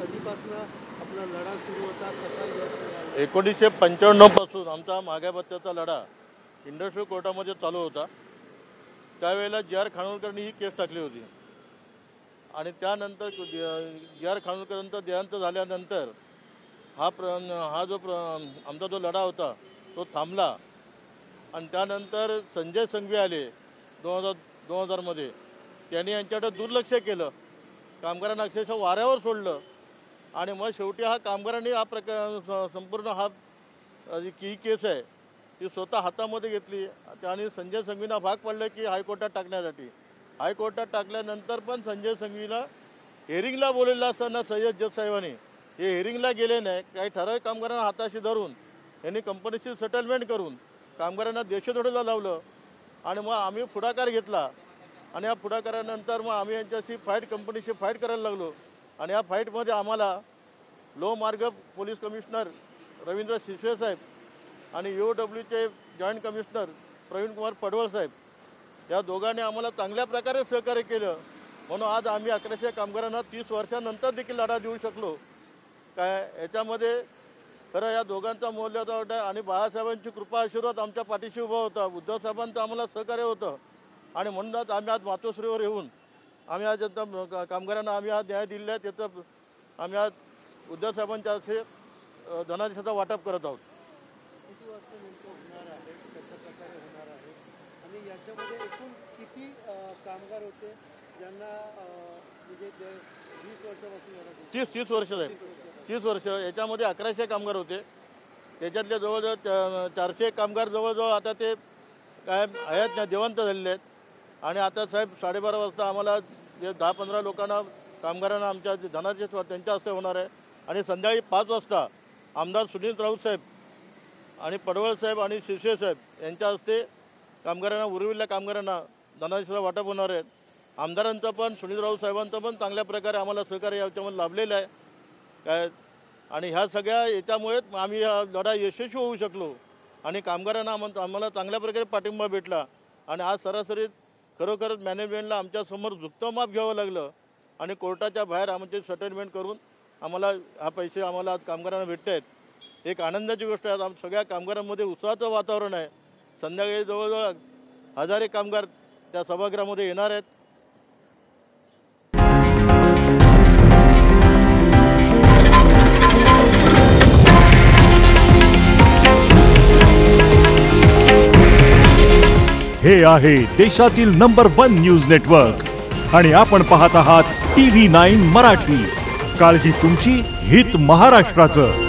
कधीपासून आपला लढा सुरू होता, कसा यश मिळालं? 1995 पासून आमचा महागाई भत्त्याचा लढा इंडस्ट्रियल कोर्टामध्ये चालू होता। त्यावेळेला जी.आर. खानोलकरांनी ही केस टाकली होती आणि त्यानंतर जी.आर. खानोलकरांचा देहांत झाल्यानंतर आमचा जो लढा होता तो थांबला आणि त्यानंतर संजय संघवी आले 2000 मध्ये। त्यांनी यांच्याकडे दुर्लक्ष केलं, कामगारांना अक्षरशः वाऱ्यावर सोडलं आणि मग शेवटी हा कामगारांनी हा संपूर्ण हा जी केस आहे ती स्वतः हातामध्ये घेतली आणि संजय संघवींना भाग पडलं की हायकोर्टात टाकण्यासाठी। हायकोर्टात टाकल्यानंतर पण संजय संघवीला हेअरिंगला बोललेलं असताना सय्यद जज साहेबांनी हे हेअरिंगला गेले नाही, काही ठराविक कामगारांना हाताशी धरून यांनी कंपनीशी सेटलमेंट करून कामगारांना देशोधडीला लावलं आणि मग आम्ही पुढाकार घेतला आणि या पुढाकारानंतर मग आम्ही यांच्याशी कंपनीशी फाईट करायला लागलो आणि या फाईटमध्ये आम्हाला लोहमार्ग पोलीस कमिशनर रवींद्र शिसवे साहेब आणि UOWचे जॉईंट कमिशनर प्रवीण कुमार पडवळ साहेब या दोघांनी आम्हाला चांगल्या प्रकारे सहकार्य केलं, म्हणून आज आम्ही 1100 कामगारांना 30 वर्षानंतर देखील लढा देऊ शकलो। काय याच्यामध्ये खरं या दोघांचा मौल्यवान वाटा आणि बाळासाहेबांची कृपा आशीर्वाद आमच्या पाठीशी उभा होता, उद्धव साहेबांचं आम्हाला सहकार्य होतं आणि म्हणूनच आम्ही आज मातोश्रीवर येऊन आम्ही आज कामगारांना आम्ही आज न्याय दिलेला आहे। त्याचं आम्ही आज उद्धव साहेबांच्या असे धनादेशाचा वाटप करत आहोत। किती वाजता नेमकं होणार आहे, कशा प्रकारे होणार आहे आणि याच्यामध्ये एकूण किती कामगार होते ज्यांना म्हणजे 20 वर्षापासून लढा? 30 वर्ष आहे, 30 वर्ष। याच्यामध्ये 1100 कामगार होते, त्याच्यातले जवळजवळ 400 कामगार जवळजवळ आता ते काय आहेत ना देवंत झालेले आहेत आणि आता साहेब 12:30 वाजता आम्हाला जे 10-15 लोकांना कामगारांना आमच्या धनादेश त्यांच्या हस्ते होणार आहे आणि संध्याकाळी 5 वाजता आमदार सुनील राऊत साहेब आणि पडवळ साहेब आणि शिसवे साहेब यांच्या हस्ते कामगारांना उरविलेल्या कामगारांना धनादेशाचं वाटप होणार आहे। आमदारांचं पण सुनील राऊत साहेबांचं पण चांगल्या प्रकारे आम्हाला सहकार्य याच्यामध्ये लाभलेलं आहे काय आणि ह्या सगळ्या याच्यामुळे आम्ही हा लढा यशस्वी होऊ शकलो आणि कामगारांना आम्हाला चांगल्या प्रकारे पाठिंबा भेटला आणि आज सरासरी खरोखरच मॅनेजमेंटला आमच्यासमोर झुकतं माप घ्यावं लागलं आणि कोर्टाच्या बाहेर आमचे सेटलमेंट करून आम्हाला हा पैसे आम्हाला आज कामगारांना भेटत आहेत। एक आनंदाची गोष्ट आहे, सगळ्या कामगारांमध्ये उत्साहाचं वातावरण आहे। संध्याकाळी जवळजवळ 1000 कामगार त्या सभागृहामध्ये येणार आहेत। हे आहे देशातील नंबर 1 न्यूज नेटवर्क आणि आपण पाहत आहात TV9 मराठी। काळजी तुमची, हित महाराष्ट्राचं।